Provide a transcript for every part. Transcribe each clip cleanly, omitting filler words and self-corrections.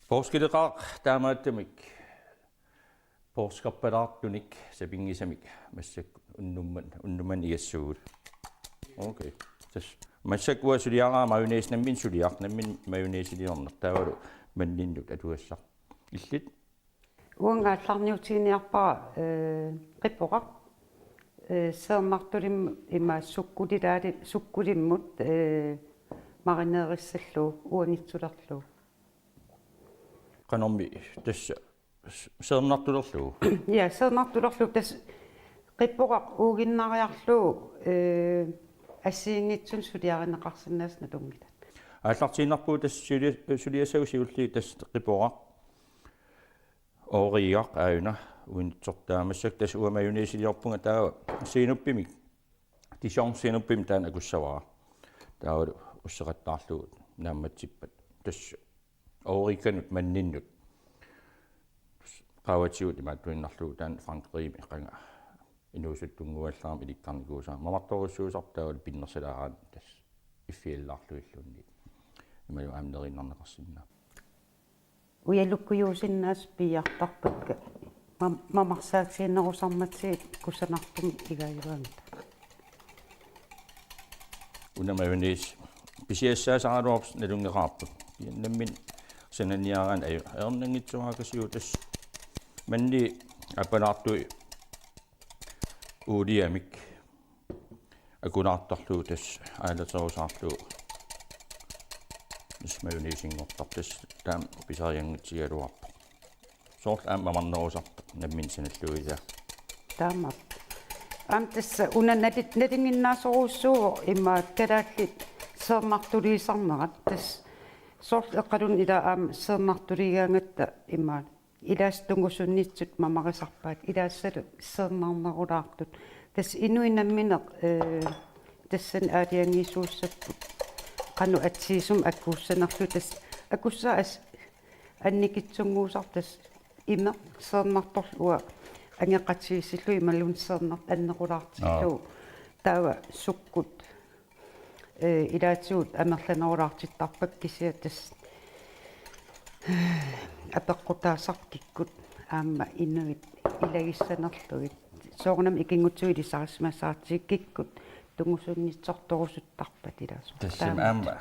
Forskeleqaaq taamaattamik forskarpalaartunik sapingisamik massak unnumman igassugut. Okay. Tas massakua suliaraa mayonnaise-nammin suliarnammin mayonnaise-liorner taavalu manninnut atuassaq. Illit uangaallarniutiiniarpara qippoqaq seermartulim ima sukkulimmut marineerissallu uangitsulerlu. qanormi tassa seernartulerlu. Ja seernartulerlu tas qippoqaq uuginnariarlu ассиингитсун сулиаринеқарсинаасна тунгилат ааллартииннарпуу тас сулиасагусиулли тас қипоqa орииақ ааюна уинитсортаамассак тас уамаюнисилиорпунга таава сиинуппимик тишон сиинуппим таана акуссавара таавалу уссеқаттаарлугут наамматсиппат тас ориканут манниннут qawatiut imaattuinnarlugu taan Frankriimi qanga inuusuttunguallaarmi ilikkarnikuusaa mamartoruussuusartaavut pinnersalaaраан тас иффиаллаарлуиллунни имаю аамнериннарнеқарсинна уялуккуюусиннаас пиартарпакка мамарсаатсииннерусарматсиит кусанартум игаюаамта унамавнис писиассаасаалуарс налунгеқарпу наммин сананиарaan аю ернангитсуаакасиу тас манни апалаартуи уулиамик акунаартарлуу тас аалатерусаарлуу исмаюнисингортартас таам писариангитсигалуарпа соорл ааммамарнерусарта наммин саналлуиса таамат амтасса унаннатингиннаасоруussuu имма калааллит сермартулиисарнерат тас соорл эққалун ила аам сермартулигаангатта имма илаастунгусуннитсут мамарисарпаат илаассалу сернарнерулаартут тас инуинамминеқ тассан аалиангиисууссаппут qanu atsiisum akkuussanarlu tas akussaas annikitsunguusartas ima seernartorlua angeqatiisillu imalun seernart annequlaartillu taava sukkut ilaatiut amerlanerulaartittarpak kisiatas apeqqutaasarkikkut aamma inuit ilagissanerluit soornam ikingutsuilisaarismassaartiikkikkut tungusunnitsortorusuttarpat ilaas тассам аама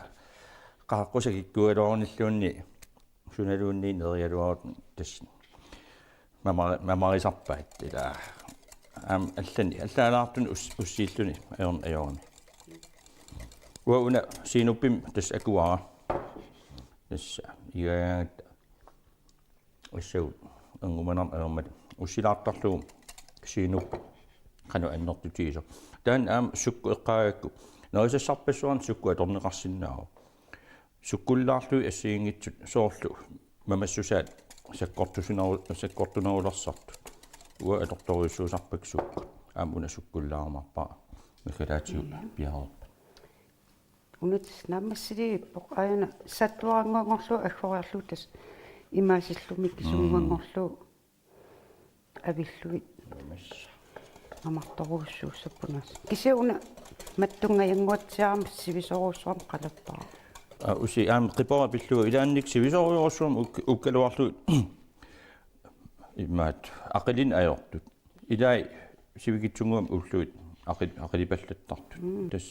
qaaqqusakikkуалоорниллуунни суналуунни нериалуарут тасс мамарисарпаат ила аам аллани аллаалаартун уссииллуни аёрн аёрни уауна синуппим тасс акуара тасс игаангат уссау ангуманам аёрмат уссилаартарлугу синуп qanu annertutiiso taan aam sukku eqqaagakku noisассарпассуарн sukku atorneqarsinnaaru sukkullaarlui assiingitsut soorlu mamassуsaat sakkortunerullersartut ua atortoriussuusarpak sukku aam una sukkullaarumarpaa mekalaatiut piarup unut nammassili poqaana sattuarangoorlu aggoриарлу tas imaasillumik sunguangorlu avillui amartoruussuussappunas kisiuna mattungayanguatsiaram sivisoruussuam qalappaa usi aam qipora pillu ilaannik sivisoruussuam ukkaluarlu immaat aqilin ajortut ilai sivigitsunguam ulluit aqilipallattartut tas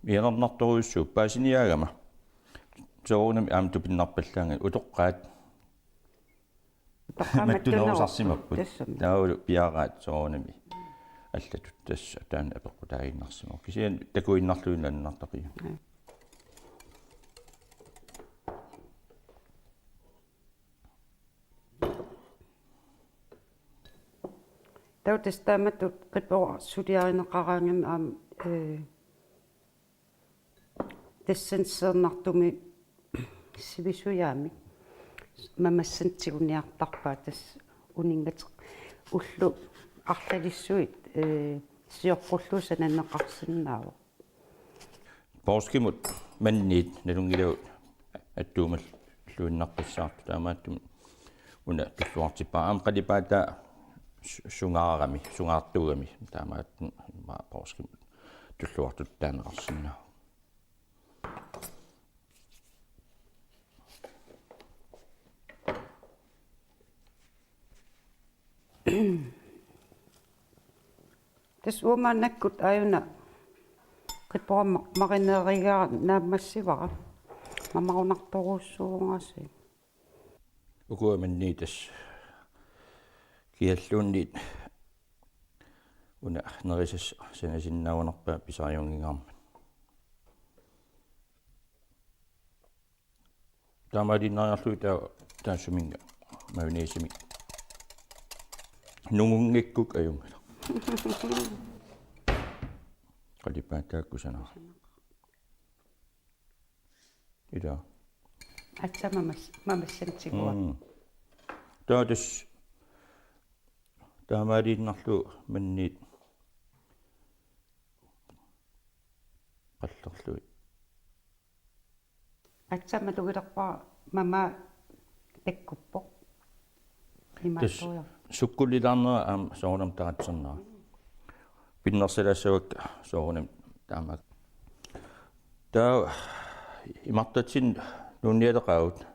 mianarnartoruussuup paasiniaagama soorunami aam tupinnarpallaanga utoqqaat матtunerusarsimapput taavulu piaraat soorunami аллатут тасса таан апеққутаагиннарсиму кисиан такуиннарлуиннарнартақиу таутастааматтут қиппора сулиаринеқараангам аам тассансернартуми сивисуяами мамассантигуниартарпаа тас унингат уллу арлалиссуит сиорпуллу сананнеқарсинаава пооскимут манниит налунгилавут аттуумал луиннарпассаарту таамааттум уна киллуартиппаа аам қалипаата сунгаартугами таамааттун пооскимут туллуартут таанеқарсинаа Tässä uomaan näkyt aina, kun puhumme marineerigaa naammassivara. Mä maunartoruussuungasi. Ukuamen niitäs kiellunnit una nerisas sen sinnaunerpaa pisaajongingaarman. Taamadinnaarlui taassuminga mauniisimi. Nungungikkuk ajungala. Qalipaataakkusana. Ida. Atsa mamassantigua. Taamadinnaarlu manniit qallerlui. Atsa malugilerpaa mama pekkuppo. Imaattoja. Sukkulilarnera soornam taatsernaa. Pinnersalassuak soornam taama. Taa imartatsin nunnialeqaut.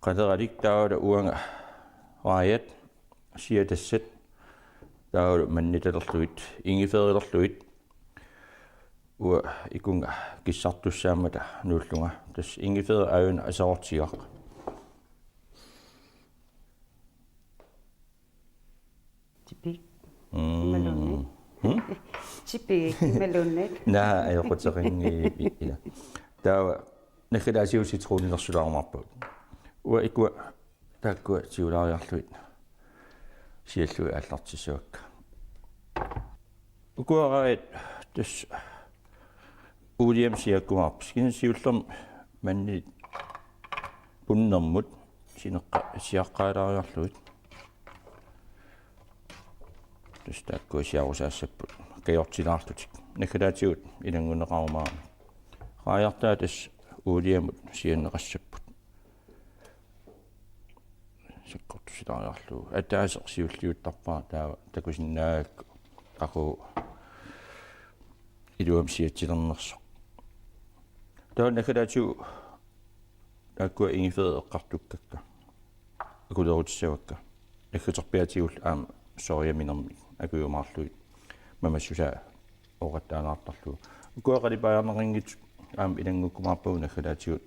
Qaderalik taawala uanga raajat siatassat taawala mannitalerluit ingiferilerluit ua ikunga kissartussaamata nuullunga tas ingiferi aayuna asaortiaq. Tipi. Melonne. Tipi melonne. Naa ayoquteringi ila. Taa nakhilaasiu sitruunilersulaarmarput. Ua ikua taakkua siulaariarluit siallui аллартисуакка. Ukuaraat tas uliam siakkuarpis kin siullerm manni punnermut sineqqa siaqqaalaariarluit. Tas taakkua siarusaassaput kayortilaarlutik nakhilaatigut ilanguneqarumaa. Raajartaa tas uliamut sianneqassaput. Sakkortusilaariarlu ataaseq siulliuttarpaa taa takusinnaakku aqu iluam siatilernersoq. Taa nakhilaatigu taakkua ingiferi eqqartukkakka akulerutissavakka nakhitorpiatigul aam soriaminermi akuumaarluit mamassusa oqattaanaartarlu ukuaqalipaarneringit aam ilangukkumaarpagu nakhilaatigut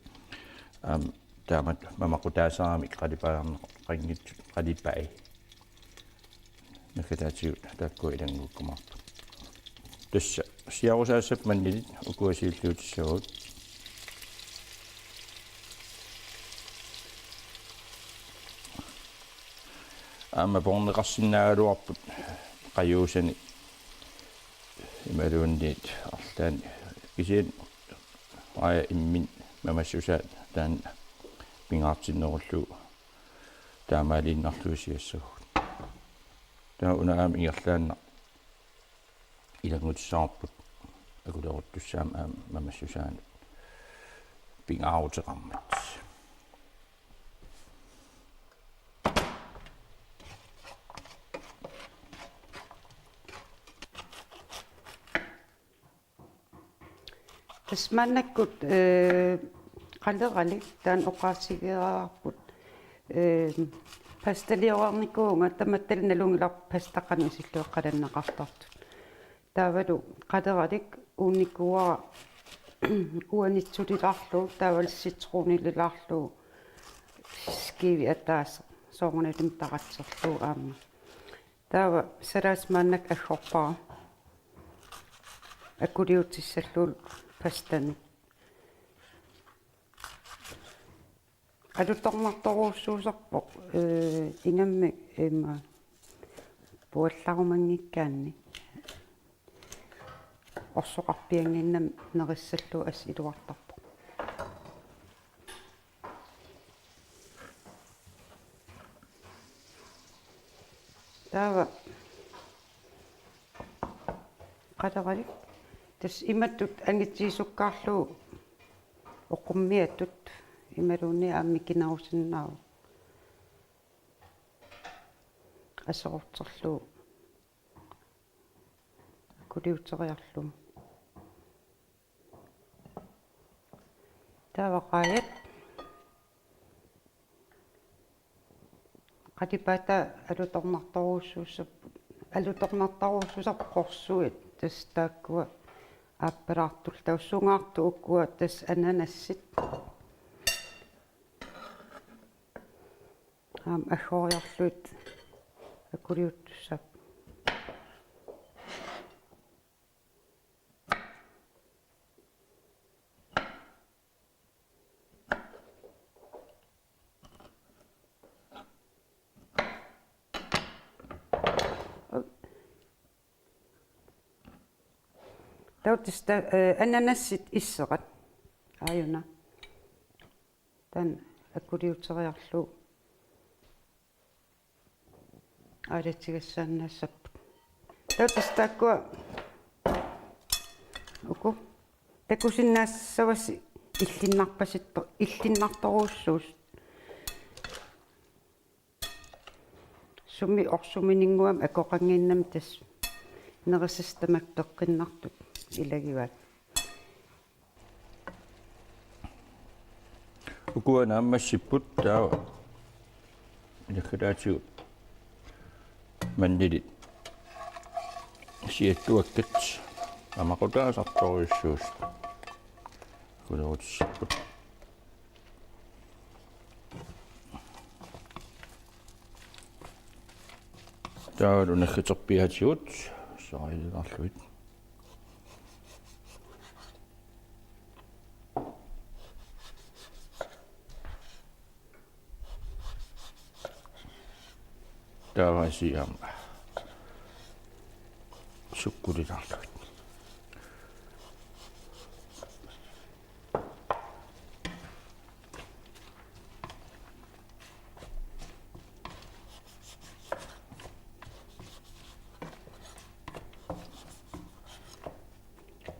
aam taamat mamaqutaasaami qalipaarneringit qalipai nakhilaatigut taakkua ilangukkumaarpa tassa siarusaassap mannilit ukuasiilluutissavut aamma porneqarsinnaaluarput qajuusani imaluunniit arlaani kisiin aya immin mamassusaat taan pingaartinnerullu taamaaliinnarluusiassagut taa una aam ingerlaanna ilangutissаарput akuleruttussaam aam mamassusaani pingaaruteqarmat. Tasmannakkut qalleralik taan oqaassigeerarput pastaliorarnikuunga tamattal nalungilar pastaqani sillueqqalanneqartartut taavalu qalleralik uunnikkuara uanitsulilarlu taaval sitruunililarlu skivi ataas soornalum taqatserlu aamma taava salaasmaannak aggerpaa akuliutissallul pastani alutornartoruussuusarpoq ingammi imma puallarumangikkaanni orsoqarpianginnam nerissallu as iluartarpoq taava qataralik tas imattut angitsiisukkaarlu oqummiattut imaluunni aammikinarusannaaru asorterlu kuliuteriarlu taavaqaajat qatipata alutornartaruussuusap qorsuit tas taakkua aappalaartul taussungaartu ukkua tas ananassit аггориарлуит акулиуттуссап таутиста ананассит иссеқат ааюна тан акулиутериарлу аалатсигассаанассаппут таутистааккуа уку такусиннаассаваси иллиннарторуусsuus сумми орсуминингуам акоқангииннам тас нерисистамак тоққиннартут илагиваат укуана аммассиппут таава илаккалаатигут мандилит сиаттуаккат амақутаасарторуйуссуус кулерутиссаппут таалу наххитерпиатигут саилерлуит таавасиам суккулиларлуит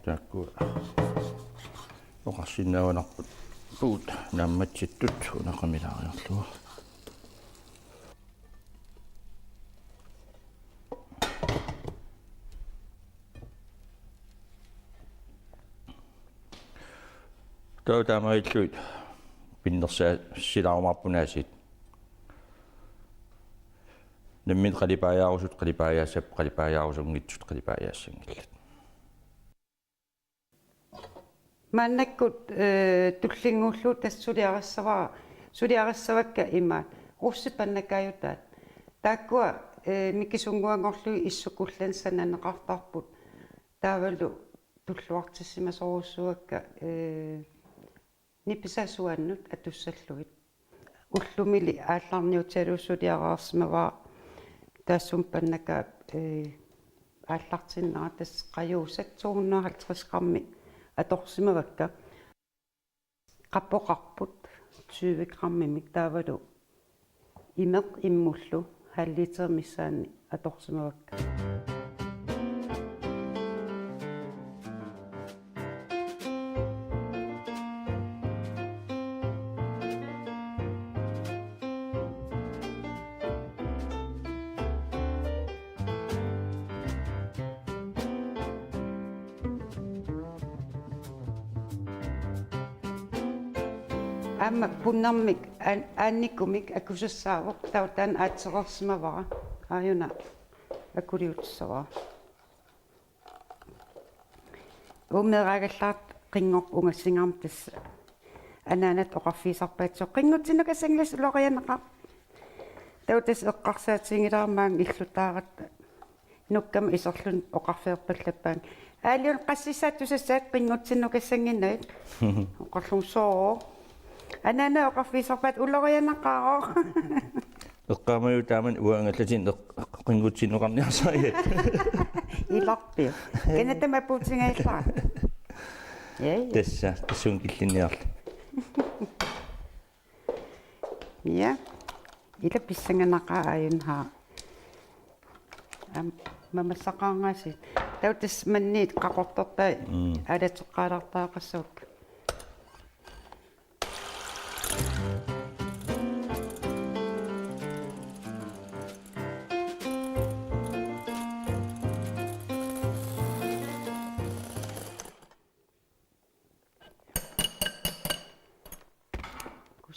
такку оқарсиннааванарпут пуут намматситтут унақамилаариарлуа таамаиллуит пиннерсаа силаарумарпунаасит наммин қалипааяарусут қалипааяарусунгитсут қалипааяассангиллат маннаккут туллингууллуу тассулиарассавакка има руссипаннакааютаат тааккуа миккисунгуангорлуи иссукуллансананеқартарпут таавалу туллуартиссимасоруссуакка ниписасуаннут атуссаллугит уллумили аалларниуталууссулиараарсимаваа таассум паннака ааллартиннера тас қаюусат 250 грамми аторсимавакка қаппоқарпут 20 граммимик таавалу имеқ иммуллу халлитер миссаани аторсимавакка аама пуннармик аанникумик акусассаавоқ таутаан аатсеқарсимавара ааюна акулиутсавара умерагаллаат қингоқ унгассингарм тасса анаанат оқарфиисарпаатсоо қингутсинукасангилас улорианеқар таутас эққарсаатингилаармаан иллутааратта нуккама исерлун оқарфеерпаллаппаан аалиун qassissaattusassaat qinngutsinnukassanginaat oqarlungsoo анаана оқарфиисарпаат улорианеқаро эққамаю тааман уангаллатин қингутсиннуқарниарсариат иларпиу кенатама пуутингаиллаа тасса тассун киллинниарла я ила писсанганақаа аюнхаа мамассақаангаасит таутас манниит қақортортай алатеққалартаақассаук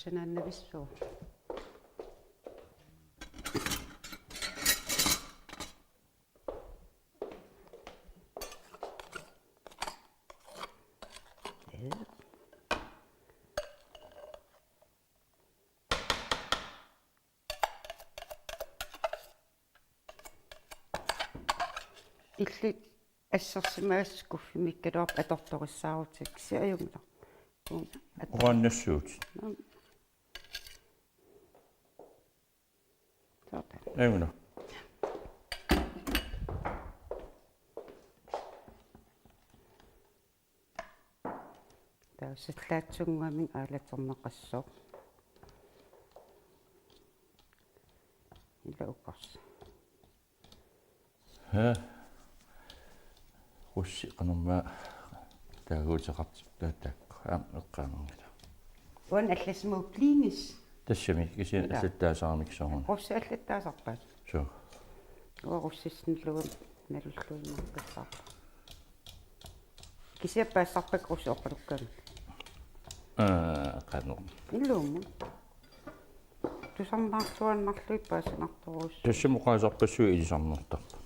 кусанааннависсуу Illi assarsimaaskuffimikkaluap atortorissaarutik siajumla. Orannessuut. Eimuna. Tausallaatsunguamin aalatorneqassoo. Illa ukars. Russi qanerma taaguuteqartik taakka eqqaamangala. Uan allasmuu klinis. Tassami kisi allattaasaarmiksoorun. Russi allattaasarpaat. So. Russisnillugun nalulluimarkassarpa. Kisiappaassarpak russi oqalukkaami. Qanu. Illuummu. Tusarnaartuannarlui paasanartorus. Tassamu qaasarpassuu ilisarnertarpa.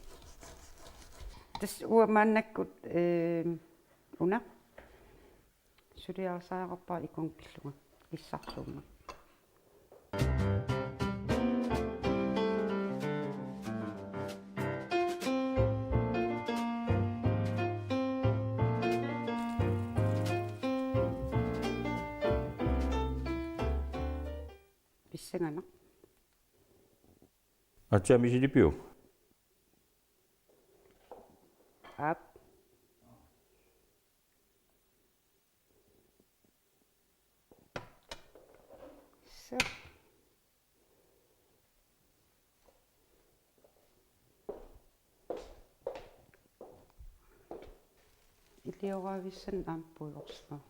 Tas uamaannakkut una suliarsaareppaa ikunkilluga issarsuumma. Pissangana. Atsaamisilipiu. Up. Så. Ilioravissan amppuiorsaa.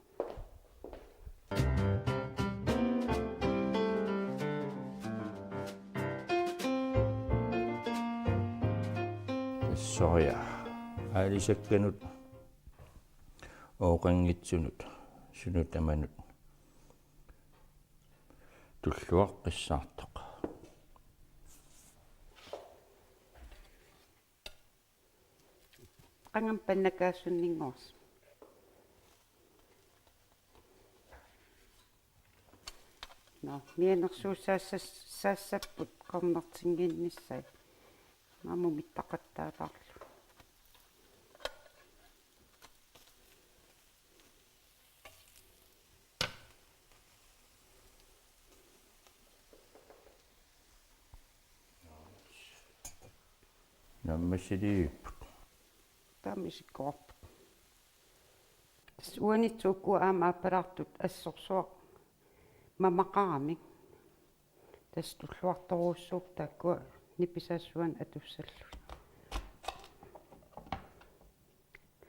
Soja. Aalisakkanut ooqangitsunut sunutamanut tulluaqqissaartoq. Qangam pannakaasunningoors. No, mianersuusaassaput qornertinginnissai. Maamu mittaqattaalaarlu. Nammasiliipput. Taamisikkorp. Tas uanitsuukku aamma appalartut assorsuaq mamaqaramik. Tas tulluartoruussuuq taakkua nipisassuan atussallu.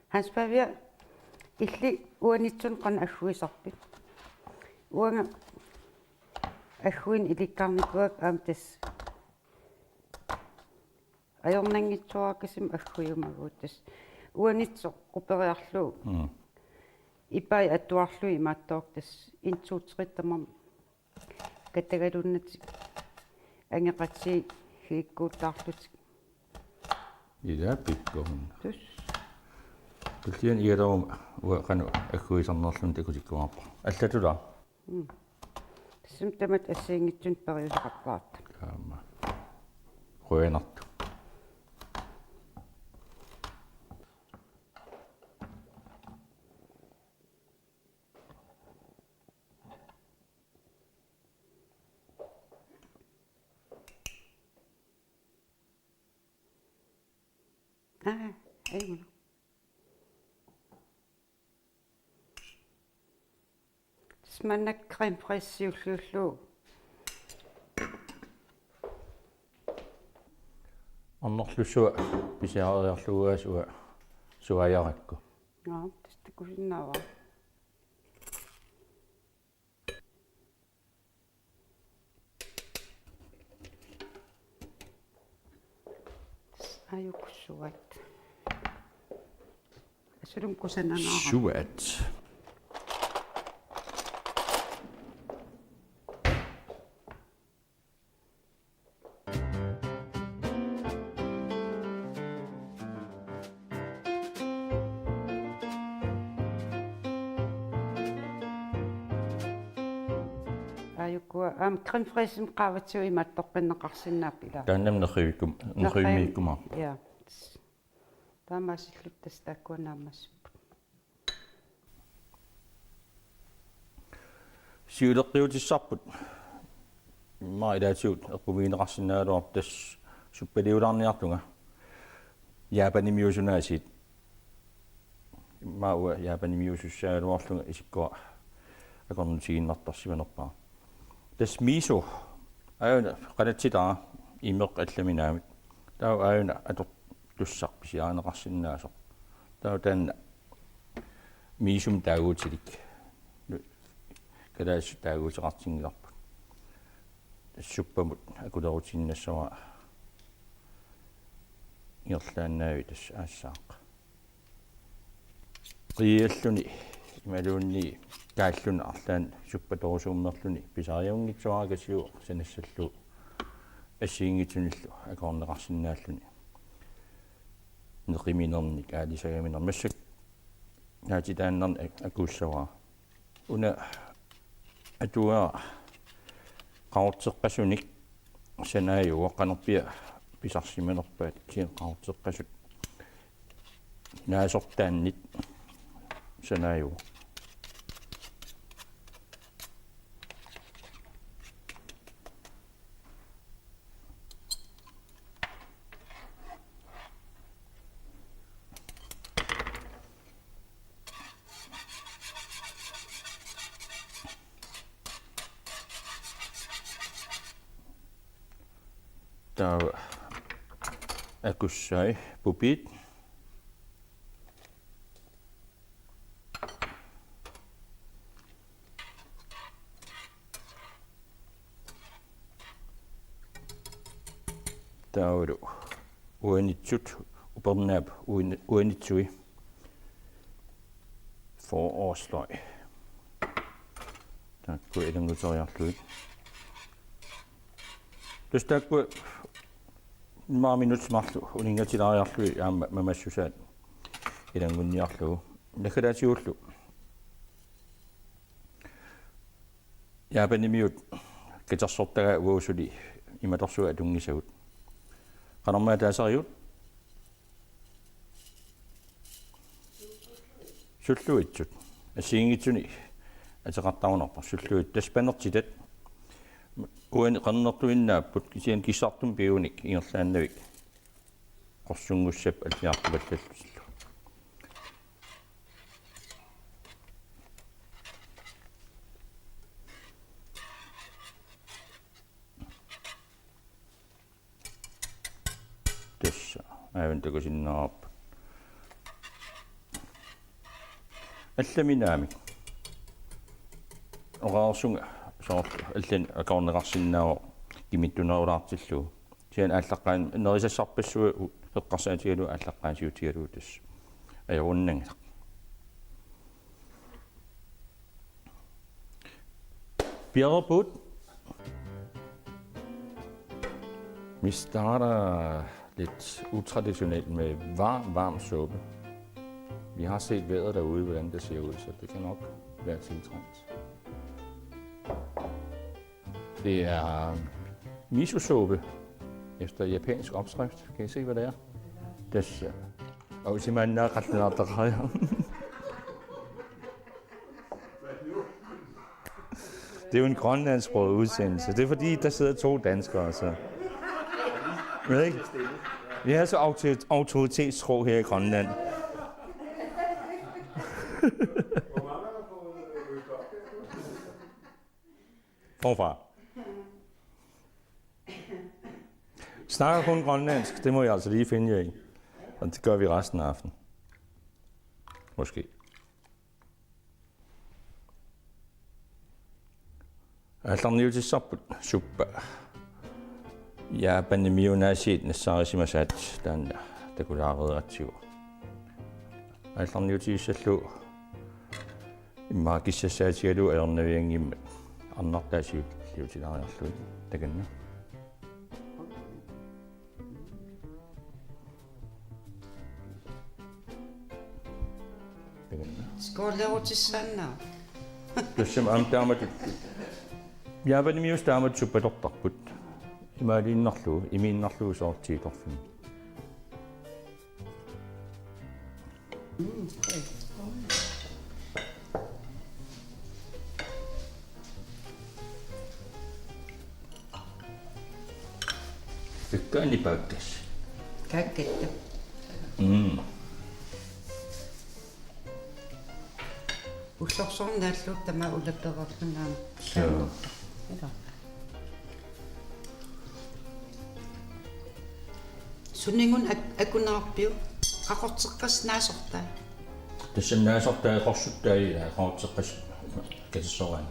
Hans Pavia illi uanitsun qan agguisarpit. Uanga agguin ilikkarnikuak aam tas ajornangitsuarakasim agguiumaguut tas uanitsoq quperiarluu. Ipai attuarlui imaattoq tas intsuutrittamam kattagalunnat angeqatsi hiikkuuttaarlut. Ida pikkohun. Tus. Kultien iadarum qanu agguisarnerlun takusikkuarpa. Allatula. Tassum tamat assiingitsun periusaqarpaat. Aamma. Qoenartu. Aimuna. Tasmannak creme fraissiulluullu. Annerlussua pisiariarlugaa suajarakku. No, tästä kusinnaavaa. Ajukussuat. Sudum kusenanaara. Suat. Kua creme fraîche qavatsu imattoqqinneqarsinnaap ila. Taannam nerriimikkuma. Ja. Taamasillut tastaakkuanaammassuppu. Siuleqqiutissarput. Maaidaatiut eqqumiineqarsinnaaluar tas suppaliularniartunga. Japanimiusunaasiit. Maua Japanimiusussaaluarlunga isikkua akornutiginnartarsimanerpaa. Tas miso ayuna qanatsitaa imeq allaminaamit. Tau ayuna atortussarpisiaaneqarsinnaasoq. Tau taanna misum taaguutilik. Kalaas taaguutiqartingilarput. Suppamut akulerutiinnassama iorlaannaavi tas aassaaqa. Qialluni imaluunni kaalluna arlaan suppatorusuummerluni pisariungitsuaagasiu sanassallu ассиингитсуниллу акорнеқарсинааллуни неқиминерник аалисагаминер массак наатитааннерни акууссаваа уна атуа qaorteqqasunik sanaajuа qanerpia pisarsimanerpaat kien qaorteqqasut naasortaannit sanaajuа tau Aaqqissuisoq taudu uanitsut upernaap uanitsui forårsløg takku ilangutoriarluit tustakku minut marlu uningatilariarlui aamma mamassusaat ilangunniarlugu nakalaatiullu Japanimiut katarsortaga uusuli imatorsuga tungisagut qanermaa taasariut sulluitsut assiingitsuni атеқартарунарпа суллуит таспанертитат уани қаннертуиннааппут кисиан киссартум пиуник ингерлааннавик қорсунгуссап аллиартупаллаллу тасса ааван такусиннаараппа алламинаамик ораарсунга соорт аллан акорнеқарсиннаава кимиттунерулаартиллу сиан ааллаққаан нерисассарпассуа эққарсаатигалу ааллаққаасиутигалу тас аяруннангақ Bjerrebåd. Vi starter lidt utraditionelt med varm suppe. Vi har set vejret derude, hvordan det ser ud, så det kan nok være tiltrængt. Det er miso-suppe efter japansk opskrift. Kan I se, hvad det er? Det er det er jo en grønlandsksproget udsendelse. Det er fordi, der sidder 2 danskere. Så. Ikke? Vi har så autoritetstro her i Grønland. Forfra. Snakker kun grønlandsk, det må jeg altså lige finde jer i. Og det gør vi resten af aftenen. Måske. Alternativt suppa. Ja, pandemiunaasiit nassarisimasaat taanna takulaaqeeratsiu. Alternativt immaaqissassaatigalu alernaviangimma arnartaasiut liutilariarluit takanna. Skål laver til sanden. Tussam amtaamatut Jeg var nemlig just med suppadortarput. Imaliinnerlu, imiinnerluusoortiitorluni. Tykkäni paikkas. Käkkettä. Usorsornaallu tama ulapperorlunaam. Så. Sunningun akunaarpiu qaqorteqqas naasortaa. Tässä nääsortaa qorsuttai qaorteqqas kassorani.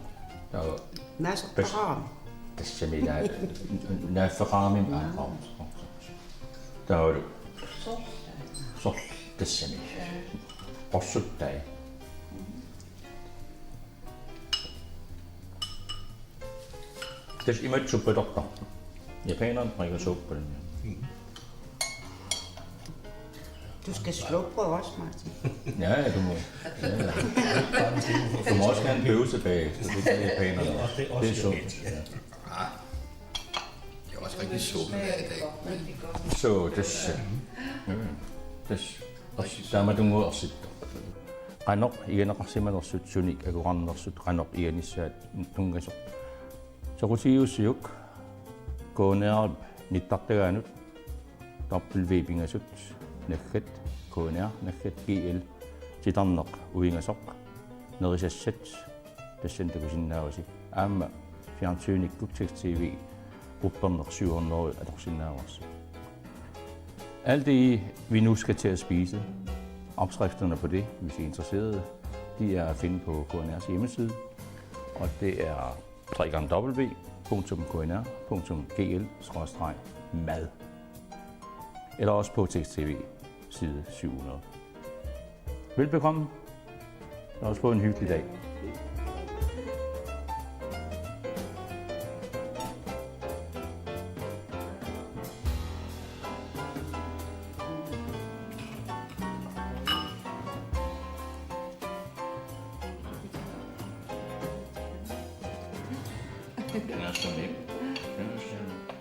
Naasortaraam. Tässä minä nääffeqaamim aaqaorteqqas. Taalu. Sol tässä minä. Qorsuttai. Tässä imat suppadortarpu. Japanerne drikker suppe på den her. Du skal slukke på også, Martin. Ja, du må. Ja. Du må også gerne bøvse bagefter. Det kan japanerne. Det er sundt. Ja. Det er også rigtig suppe i dag. Så tämä tungu orsittu. Qanoq igeneqarsimanersut sunik akuqarnersut qanoq iganissaat tungasoq. Soqutiussiuk KNR nittartagaanut tarpulviipingasut naggat KNR naggat GL titarneq uingasoq nerisassat tassantakusinnaavasi aamma fjernsynnikkuk TV upperneq 700 atorsinnaavars. Alt det, vi nu skal til at spise, opskrifterne på det, hvis I er interesserede, de er at finde på KNR's hjemmeside, og det er www.knr.gl/mad. Eller også på tekst-tv, side 700. Velbekomme. Lad os få en hyggelig dag. Den er så nem. Den er så nem.